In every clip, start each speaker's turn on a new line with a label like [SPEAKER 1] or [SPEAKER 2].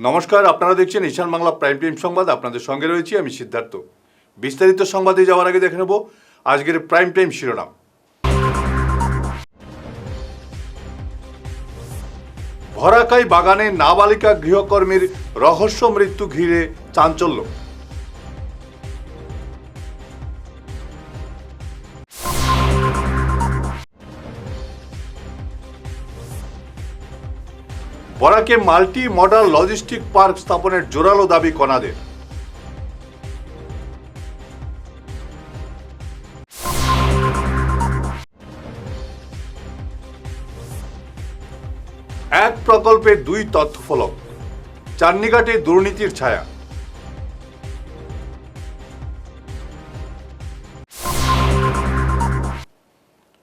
[SPEAKER 1] নমস্কার, আপনারা দেখছেন ঈশান বাংলা প্রাইম টাইম সংবাদ। আপনাদের সঙ্গে রয়েছি আমি সিদ্ধার্থ। বিস্তারিত সংবাদে যাওয়ার আগে দেখে নেব আজকের প্রাইম টাইম শিরোনাম। ভরাকাই বাগানে নাবালিকা গৃহকর্মীর রহস্য মৃত্যু ঘিরে চাঞ্চল্য। বরাকে মাল্টি মডাল লজিস্টিক পার্ক স্থাপনের জোরালো দাবি কণাদের। এক প্রকল্পের দুই তথ্যফলক, চান্নিঘাটে দুর্নীতির ছায়া।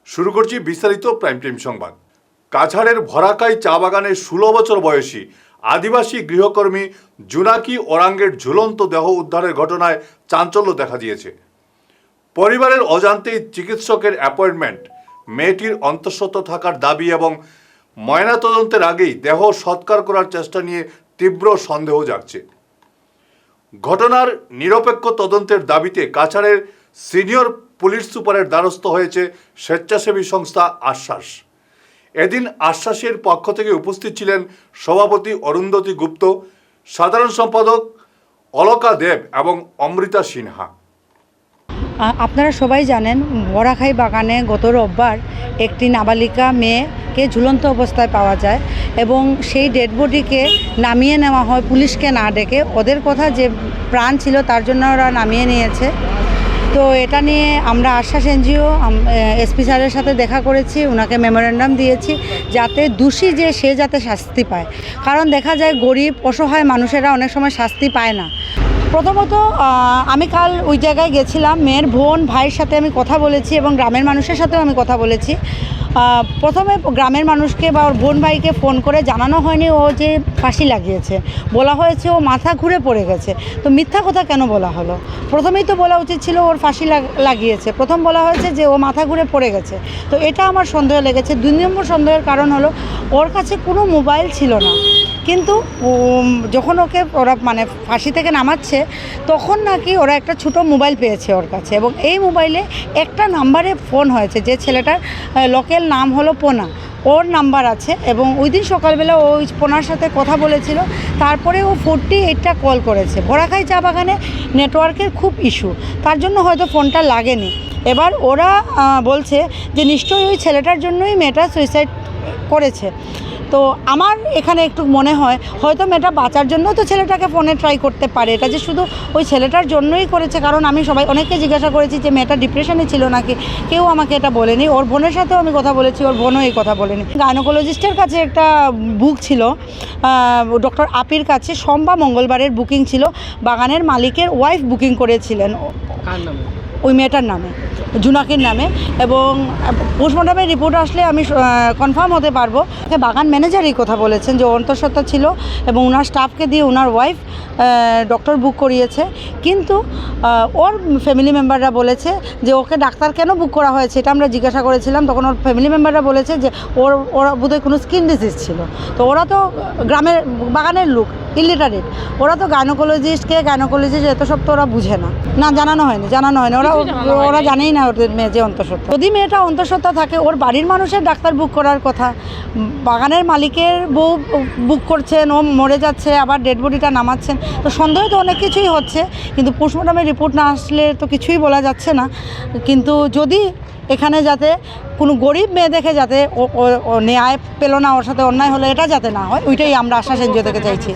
[SPEAKER 1] শুরু করছি বিস্তারিত প্রাইম টাইম সংবাদ। কাছাড়ের ভরাকাই চা বাগানের 16 বছর বয়সী আদিবাসী গৃহকর্মী জুনাকি ওরাঙ্গের ঝুলন্ত দেহ উদ্ধারের ঘটনায় চাঞ্চল্য দেখা দিয়েছে। পরিবারের অজান্তেই চিকিৎসকের অ্যাপয়েন্টমেন্ট, মেয়েটির অন্তঃসত্ত্বা থাকার দাবি এবং ময়নাতদন্তের আগেই দেহ সৎকার করার চেষ্টা নিয়ে তীব্র সন্দেহ জাগছে। ঘটনার নিরপেক্ষ তদন্তের দাবিতে কাছাড়ের সিনিয়র পুলিশ সুপারের দ্বারস্থ হয়েছে স্বেচ্ছাসেবী সংস্থা আশ্বাস। এদিন আশ্বাসের পক্ষ থেকে উপস্থিত ছিলেন সভাপতি অরুন্ধতী গুপ্ত, সাধারণ সম্পাদক অলকা দেব এবং অমৃতা সিনহা।
[SPEAKER 2] আপনারা সবাই জানেন, বরাখাই বাগানে গত রোববার একটি নাবালিকা মেয়েকে ঝুলন্ত অবস্থায় পাওয়া যায় এবং সেই ডেড বডিকে নামিয়ে নেওয়া হয় পুলিশকে না ডেকে। ওদের কথা যে প্রাণ ছিল তার জন্য ওরা নামিয়ে নিয়েছে। তো এটা নিয়ে আমরা আশ্বাস এনজিও এসপি স্যারের সাথে দেখা করেছি, ওনাকে মেমোরেন্ডাম দিয়েছি যাতে দোষী যে সে যাতে শাস্তি পায়। কারণ দেখা যায় গরিব অসহায় মানুষেরা অনেক সময় শাস্তি পায় না। প্রথমত আমি কাল ওই জায়গায় গেছিলাম, মেয়ের বোন ভাইয়ের সাথে আমি কথা বলেছি এবং গ্রামের মানুষের সাথেও আমি কথা বলেছি। প্রথমে গ্রামের মানুষকে বা ওর বোন ভাইকে ফোন করে জানানো হয়নি ও যে ফাঁসি লাগিয়েছে, বলা হয়েছে ও মাথা ঘুরে পড়ে গেছে। তো মিথ্যা কথা কেন বলা হলো? প্রথমেই তো বলা উচিত ছিল ওর ফাঁসি লাগিয়েছে। প্রথম বলা হয়েছে যে ও মাথা ঘুরে পড়ে গেছে। তো এটা আমার সন্দেহ লেগেছে। 2 নম্বর সন্দেহের কারণ হলো ওর কাছে কোনো মোবাইল ছিল না, কিন্তু যখন ওকে ওরা মানে ফাঁসি থেকে নামাচ্ছে তখন নাকি ওরা একটা ছোটো মোবাইল পেয়েছে ওর কাছে এবং এই মোবাইলে একটা নাম্বারে ফোন হয়েছে, যে ছেলেটার লোকেল নাম হলো পোনা, ওর নাম্বার আছে এবং ওই দিন সকালবেলা ওই পোনার সাথে কথা বলেছিল। তারপরে ও 48টা কল করেছে। ভরাখাই চা বাগানে নেটওয়ার্কের খুব ইস্যু, তার জন্য হয়তো ফোনটা লাগেনি। এবার ওরা বলছে যে নিশ্চয়ই ওই ছেলেটার জন্যই মেয়েটা সুইসাইড করেছে। তো আমার এখানে একটু মনে হয় হয়তো মেয়েটা বাঁচার জন্য তো ছেলেটাকে ফোনে ট্রাই করতে পারে, এটা যে শুধু ওই ছেলেটার জন্যই করেছে। কারণ আমি অনেককে জিজ্ঞাসা করেছি যে মেয়েটা ডিপ্রেশনে ছিল নাকি, কেউ আমাকে এটা বলেনি। ওর বোনের সাথেও আমি কথা বলেছি, ওর বোনও এই কথা বলেনি। গাইনোকোলজিস্টের কাছে একটা বুক ছিল, ডক্টর আপির কাছে সোমবার মঙ্গলবারের বুকিং ছিল। বাগানের মালিকের ওয়াইফ বুকিং করেছিলেন ওই মেয়েটার নামে, জুনাকির নামে, এবং পোস্টমর্টমের রিপোর্ট আসলে আমি কনফার্ম হতে পারবো। বাগান ম্যানেজারই কথা বলেছেন যে অন্তঃসত্ত্বা ছিল এবং ওনার স্টাফকে দিয়ে ওনার ওয়াইফ ডক্টর বুক করিয়েছে। কিন্তু ওর ফ্যামিলি মেম্বাররা বলেছে যে ওকে ডাক্তার কেন বুক করা হয়েছে, এটা আমরা জিজ্ঞাসা করেছিলাম। তখন ওর ফ্যামিলি মেম্বাররা বলেছে যে ওরা বোধহয় কোনো স্কিন ডিজিজ ছিল। তো ওরা তো গ্রামের বাগানের লোক, ইলিটারেট, ওরা তো গাইনোকোলজিস্ট এত সব তো ওরা বুঝে না। জানানো হয়নি ওরা জানেই না ওদের মেয়ে যে অন্তঃসত্ত্বা। যদি মেয়েটা অন্তঃসত্ত্বা থাকে, ওর বাড়ির মানুষের ডাক্তার বুক করার কথা। বাগানের মালিকের বউ বুক করছেন, ও মরে যাচ্ছে, আবার ডেড বডিটা নামাচ্ছেন। তো সন্দেহ তো অনেক কিছুই হচ্ছে, কিন্তু পোস্টমর্টমের রিপোর্ট না আসলে তো কিছুই বলা যাচ্ছে না। কিন্তু যদি এখানে যাতে কোনো গরিব মেয়ে দেখে যাতে ও ন্যায় পেল না, ওর সাথে অন্যায় হলো, এটা যাতে না হয়, ওইটাই আমরা আশ্বাস এনজিও থেকে চাইছি।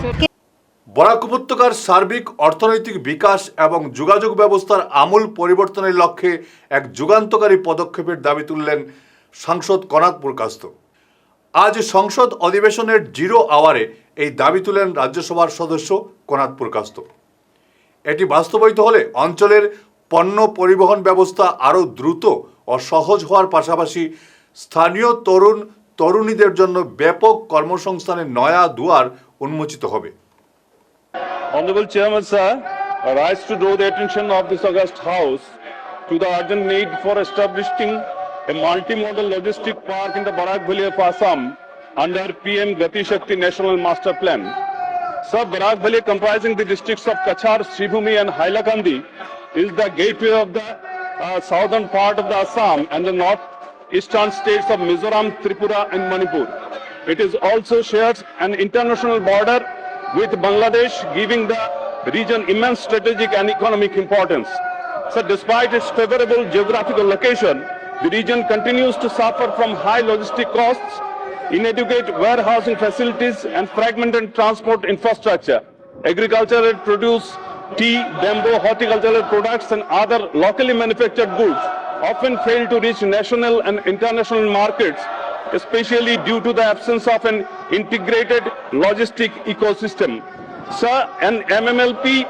[SPEAKER 1] বরাক উপত্যকার সার্বিক অর্থনৈতিক বিকাশ এবং যোগাযোগ ব্যবস্থার আমূল পরিবর্তনের লক্ষ্যে এক যুগান্তকারী পদক্ষেপের দাবি তুললেন সাংসদ কনাদ পুরকাস্ত। আজ সংসদ অধিবেশনের 0 আওয়ারে এই দাবি তুলেন রাজ্যসভার সদস্য কনাদ পুরকাস্ত। এটি বাস্তবায়িত হলে অঞ্চলের পণ্য পরিবহন ব্যবস্থা আরও দ্রুত ও সহজ হওয়ার পাশাপাশি স্থানীয় তরুণীদের জন্য ব্যাপক কর্মসংস্থানের নয়া দুয়ার উন্মোচিত হবে।
[SPEAKER 3] Honorable Chairman, sir, I rise to draw the attention of this august House to the urgent need for establishing a multimodal logistic park in the Barak Valley of Assam under PM Gati Shakti National Master Plan. Sir, Barak Valley, comprising the districts of Kachar, Sribhumi and Hailakandi, is the gateway of the southern part of the Assam and the northeastern states of Mizoram, Tripura and Manipur. It is also shares an international border with Bangladesh, giving the region immense strategic and economic importance. So despite its favorable geographical location, the region continues to suffer from high logistic costs, inadequate warehousing facilities and fragmented transport infrastructure. Agricultural produce, tea, bamboo, horticultural products and other locally manufactured goods often fail to reach national and international markets, especially due to the absence of an integrated logistic ecosystem. Sir, an MMLP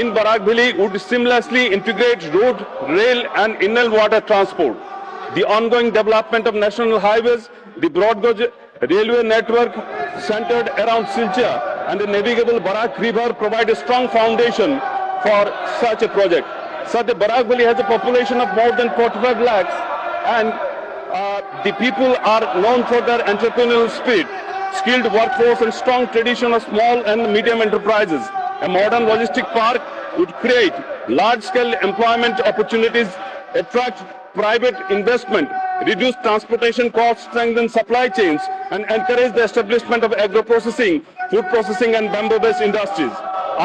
[SPEAKER 3] in Barak Valley would seamlessly integrate road, rail and inland water transport. The ongoing development of national highways, the broad gauge railway network centered around Silchar and the navigable Barak River provide a strong foundation for such a project. Sir, the Barak Valley has a population of more than 45 lakhs and the people are known for their entrepreneurial spirit, skilled workforce and strong tradition of small and medium enterprises. A modern logistic park would create large-scale employment opportunities, attract private investment, reduce transportation costs, strengthen supply chains, and encourage the establishment of agro-processing, food processing, and bamboo-based industries.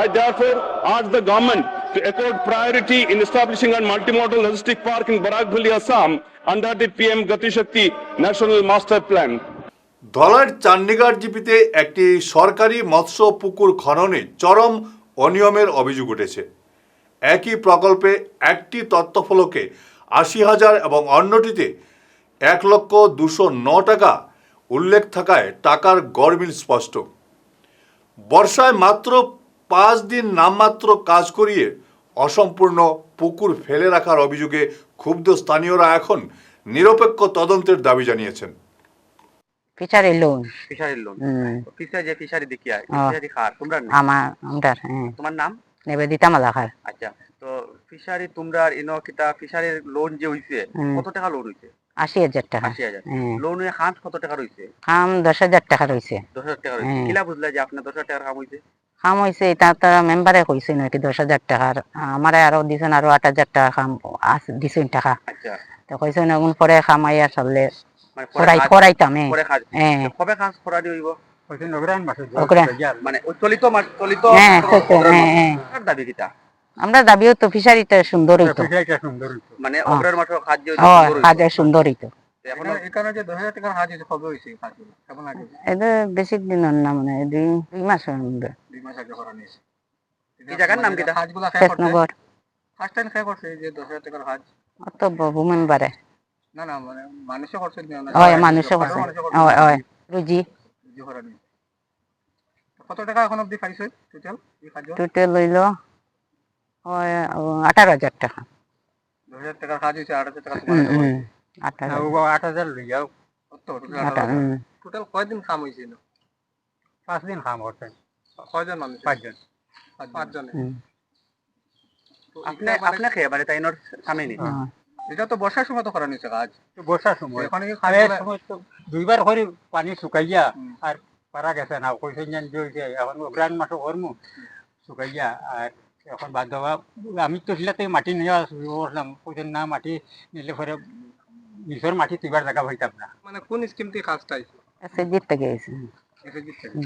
[SPEAKER 3] I therefore urge the government to accord priority in establishing a multimodal logistic park in Barak Valley, Assam, under the PM Gati Shakti National Master Plan.
[SPEAKER 1] ধলার চান্ডিগার জিপিতে একটি সরকারি মৎস্য পুকুর খননে চরম অনিয়মের অভিযোগ উঠেছে। একই প্রকল্পে একটি তথ্যফলকে ৮০,০০০ এবং অন্যটিতে ১,২০৯ টাকা উল্লেখ থাকায় টাকার গরমিল স্পষ্ট। বর্ষায় মাত্র ৫ দিন নামমাত্র কাজ করিয়ে অসম্পূর্ণ পুকুর ফেলে রাখার অভিযোগে ক্ষুব্ধ স্থানীয়রা এখন নিরপেক্ষ তদন্তের দাবি জানিয়েছেন।
[SPEAKER 4] ফিশারি লোন
[SPEAKER 5] ফিশারি যে ফিশারি দেখিয়া ফিশারি খার তোমরা
[SPEAKER 4] আমরা
[SPEAKER 5] তোমার নাম
[SPEAKER 4] নিবেদিতা মালাখার।
[SPEAKER 5] আচ্ছা, তো ফিশারি তোমরা ইনো কিটা ফিশারির লোন যে হইছে কত টাকা লোন হইছে?
[SPEAKER 4] ৮০,০০০ টাকা।
[SPEAKER 5] ৮০,০০০ লোন হয়ে খাম কত টাকা রইছে?
[SPEAKER 4] খাম ১০,০০০ টাকা রইছে।
[SPEAKER 5] ১০,০০০ টাকা রইছে। কিলা বুঝলা যে আপনার ১০,০০০ টাকার কাম হইছে?
[SPEAKER 4] খাম হইছে এটা তারা মেম্বারে কইছে নাকি ১০,০০০ টাকার, আমারে আরো দিছেন আরো ৮,০০০ টাকা খাম দিছেন টাকা।
[SPEAKER 5] আচ্ছা,
[SPEAKER 4] তো কইছেন এখন পরে খামাইয়া চললে
[SPEAKER 5] মানে
[SPEAKER 4] করাইতাম।
[SPEAKER 5] পরে কাজ কবে কাজ করা দিইব?
[SPEAKER 4] অগ্রাণ।
[SPEAKER 5] মানে চলিত কার দাবি কিটা?
[SPEAKER 4] আমরা দাবিও তো ফিশারিটা সুন্দর হইতো,
[SPEAKER 5] মানে অগ্রাণ মাঠের কাজ যে
[SPEAKER 4] কাজ সুন্দর হইতো।
[SPEAKER 5] এখন এখানে যে ১০,০০০ টাকার কাজ হইছে কবে হইছে কাজগুলো? কেমন আগে?
[SPEAKER 4] এটা বেশি দিন না, মানে ২ মাস মধ্যে।
[SPEAKER 5] ২ মাস আগে করা নিয়েছে। এই জায়গার নাম কিটা? কাজগুলো কে করছে?
[SPEAKER 4] শেষনগর।
[SPEAKER 5] ফার্স্ট টাইম কে করছে যে ১০,০০০ টাকার কাজ?
[SPEAKER 4] অত মেম্বারে
[SPEAKER 5] না না, মানে মানুষে করছে না?
[SPEAKER 4] হয় মানুষও করছে। হয় রুজি
[SPEAKER 5] করা নিয়েছে। কত টাকা এখন অবধি পাইছে টোটাল এই কাজ?
[SPEAKER 4] টোটাল লইল হয় ১৮,০০০ টাকা।
[SPEAKER 5] ২০০০ টাকার কাজ হইছে, ৮০০০ টাকা তোমার
[SPEAKER 4] ৮,০০০
[SPEAKER 5] লইয়াও কত টোটাল কয়দিন কাম হইছে?
[SPEAKER 6] 5 দিন কাম করতে।
[SPEAKER 5] কয়জন মানুষ?
[SPEAKER 6] 5 জন।
[SPEAKER 5] 5 জনে। আপনি কে মানে তাইনোর সামনে নি? এটা তো বর্ষার সময় তো করা নিয়েছে কাজ।
[SPEAKER 6] তো বর্ষার সময়
[SPEAKER 5] এখন কি
[SPEAKER 6] আর এই সময় তো দুইবার করে পানি শুকাইয়া আর পারা গেছে না, কইছেন জান যে এখন অগ্রাণ মাসও করমু শুকাইয়া। আর এখন বাদ দেওয়া আমি তো সিলাতে মাটি নিয়ে আসলাম, কইছেন না মাটি নিলে পরে নিচের মাটি তুইবার জায়গা হইতাম না।
[SPEAKER 5] মানে কোন স্কিম থেকে কাজটা হইছে?
[SPEAKER 4] এসএসজি থেকে গেছে।
[SPEAKER 5] এসএসজি থেকে?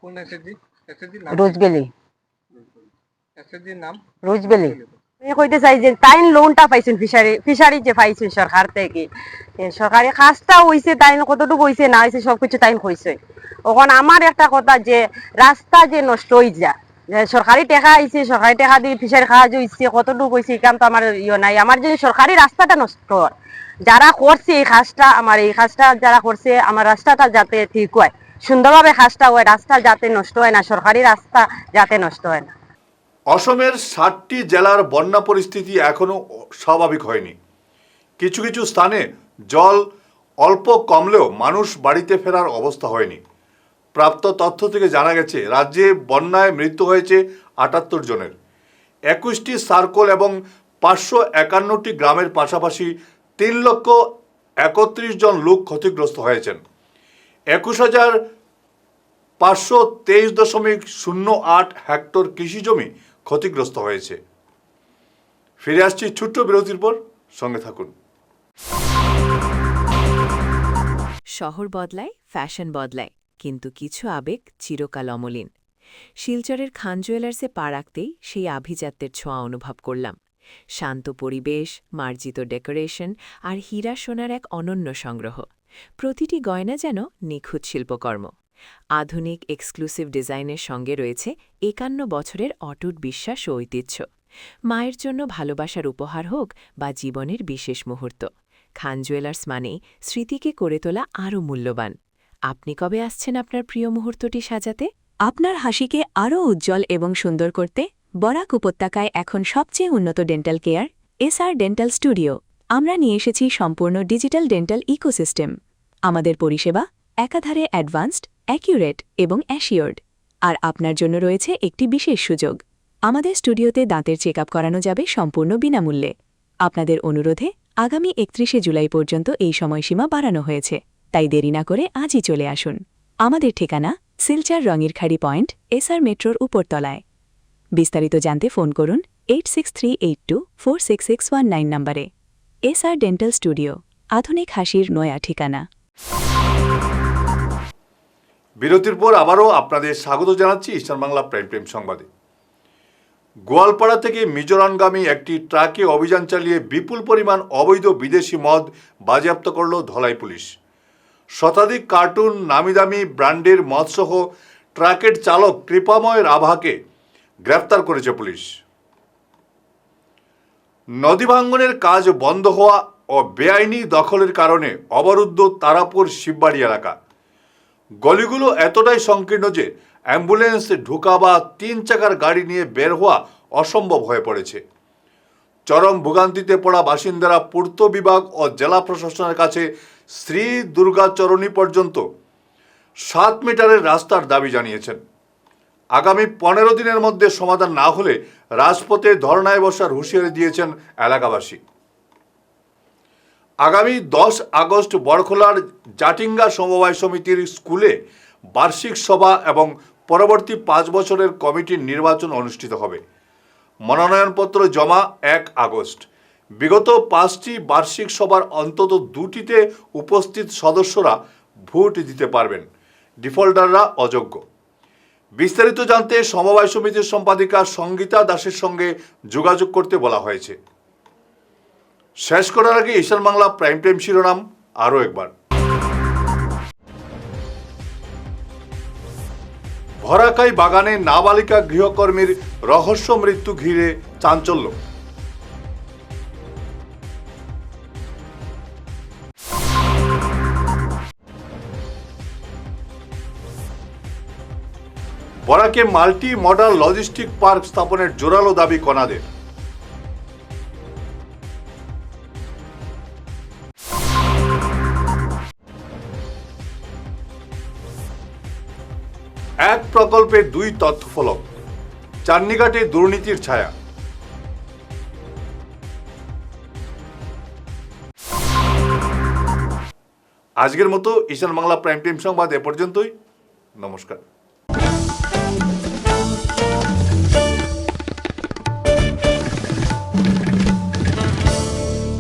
[SPEAKER 5] কোন এসএসজি? এসএসজি নাম?
[SPEAKER 4] রোজবেলি।
[SPEAKER 5] এসএসজি নাম?
[SPEAKER 4] রোজবেলি।
[SPEAKER 7] আমি কইতে চাই যে তাইন লোনটা পাইছেন ফিশারি যে পাইছেন সরকার থেকে, সরকারি কাজটা হইছে তাইন কতটুকু হইছে না হইছে সবকিছু তাইন কইছে। এখন আমার একটা কথা যে রাস্তা যে নষ্ট হয়ে যায়, সরকারি টাকা আইছে, সরকারি টাকা দিয়ে ফিশারি কাজ হইছে, কতটুকু হইছে কাম তো আমার নাই। আমার যে সরকারি রাস্তাটা নষ্ট, যারা করছে এই কাজটা, আমার এই কাজটা যারা করছে, আমার রাস্তাটা যাতে ঠিক হয়, সুন্দরভাবে কাজটা হয়, রাস্তা যাতে নষ্ট হয় না, সরকারি রাস্তা যাতে নষ্ট হয় না।
[SPEAKER 1] অসমের ৬০টি জেলার বন্যা পরিস্থিতি এখনও স্বাভাবিক হয়নি। কিছু কিছু স্থানে জল অল্প কমলেও মানুষ বাড়িতে ফেরার অবস্থা হয়নি। প্রাপ্ত তথ্য থেকে জানা গেছে রাজ্যে বন্যায় মৃত্যু হয়েছে ৭৮ জনের। ২১টি সার্কল এবং ৫৫১টি গ্রামের পাশাপাশি ৩,৩১,০০০ জন লোক ক্ষতিগ্রস্ত হয়েছেন। 523.08 হেক্টর কৃষি জমি ক্ষতিগ্রস্ত হয়েছে। ফিরে আসছি ছোট্ট বিরতির পর, সঙ্গে থাকুন।
[SPEAKER 8] শহর বদলায়, ফ্যাশন বদলায়, কিন্তু কিছু আবেগ চিরকাল অমলিন। শিলচরের খান জুয়েলার্সে পা রাখতেই সেই আভিজাত্যের ছোঁয়া অনুভব করলাম। শান্ত পরিবেশ, মার্জিত ডেকোরেশন আর হীরা সোনার এক অনন্য সংগ্রহ। প্রতিটি গয়না যেন নিখুঁত শিল্পকর্ম। আধুনিক এক্সক্লুসিভ ডিজাইনের সঙ্গে রয়েছে 51 বছরের অটুট বিশ্বাস ও ঐতিহ্য। মায়ের জন্য ভালোবাসার উপহার হোক বা জীবনের বিশেষ মুহূর্ত, খান জুয়েলার্স মানেই স্মৃতিকে করে তোলা আরও মূল্যবান। আপনি কবে আসছেন আপনার প্রিয় মুহূর্তটি সাজাতে? আপনার হাসিকে আরও উজ্জ্বল এবং সুন্দর করতে বরাক উপত্যকায় এখন সবচেয়ে উন্নত dental care SR dental studio. আমরা নিয়ে এসেছি সম্পূর্ণ ডিজিটাল ডেন্টাল ইকোসিস্টেম। আমাদের পরিষেবা একাধারে অ্যাডভান্সড, অ্যাকিউরেট এবং অ্যাসিওর্ড। আর আপনার জন্য রয়েছে একটি বিশেষ সুযোগ। আমাদের স্টুডিওতে দাঁতের চেক আপ করানো যাবে সম্পূর্ণ বিনামূল্যে। আপনাদের অনুরোধে আগামী 31শে জুলাই পর্যন্ত এই সময়সীমা বাড়ানো হয়েছে, তাই দেরি না করে আজই চলে আসুন। আমাদের ঠিকানা শিলচর রঙিরখাড়ি পয়েন্ট, এসআর মেট্রোর উপরতলায়। বিস্তারিত জানতে ফোন করুন 8638246619 নম্বরে। এসআর ডেন্টাল স্টুডিও, আধুনিক হাসির নয়া ঠিকানা।
[SPEAKER 1] বিরতির পর আবারও আপনাদের স্বাগত জানাচ্ছি ইস্টার্ন বাংলা প্রাইম টাইম সংবাদে। গোয়ালপাড়া থেকে মিজোরামগামী একটি ট্রাকে অভিযান চালিয়ে বিপুল পরিমাণ অবৈধ বিদেশি মদ বাজেয়াপ্ত করল ধলাই পুলিশ। শতাধিক কার্টুন নামিদামি ব্র্যান্ডের মদসহ ট্রাকের চালক কৃপাময় রাভাকে গ্রেফতার করেছে পুলিশ। নদী ভাঙ্গনের কাজ বন্ধ হওয়া ও বেআইনি দখলের কারণে অবরুদ্ধ তারাপুর শিববাড়ি এলাকা। গলিগুলো এতটাই সংকীর্ণ যে অ্যাম্বুলেন্স ঢোকা বা 3 চাকার গাড়ি নিয়ে বের হওয়া অসম্ভব হয়ে পড়েছে। চরম ভোগান্তিতে পড়া বাসিন্দারা পূর্ত বিভাগ ও জেলা প্রশাসনের কাছে শ্রী দুর্গাচরণী পর্যন্ত 7 মিটারের রাস্তার দাবি জানিয়েছেন। আগামী 15 দিনের মধ্যে সমাধান না হলে রাজপথে ধর্নায় বসার হুঁশিয়ারি দিয়েছেন এলাকাবাসী। আগামী 10 আগস্ট বড়খোলার জাটিঙ্গা সমবায় সমিতির স্কুলে বার্ষিক সভা এবং পরবর্তী 5 বছরের কমিটির নির্বাচন অনুষ্ঠিত হবে। মনোনয়নপত্র জমা 1 আগস্ট। বিগত 5টি বার্ষিক সভার অন্তত 2টিতে উপস্থিত সদস্যরা ভোট দিতে পারবেন, ডিফল্টাররা অযোগ্য। বিস্তারিত জানতে সমবায় সমিতির সম্পাদিকা সঙ্গীতা দাসের সঙ্গে যোগাযোগ করতে বলা হয়েছে। শেষ করার আগে ইস্টার্ন বাংলা প্রাইম টাইম শিরোনাম আরও একবার। ভরাকাই বাগানে নাবালিকা গৃহকর্মীর রহস্য মৃত্যু ঘিরে চাঞ্চল্য। বরাকে মাল্টি মডাল লজিস্টিক পার্ক স্থাপনের জোরালো দাবি কনাদের। এক প্রকল্পে 2 তথ্যফলক, চান্নিঘাটে দুর্নীতির ছায়া। আজকের মতো ইস্টার্ন বাংলা প্রাইম টাইম সংবাদ এ পর্যন্তই। নমস্কার।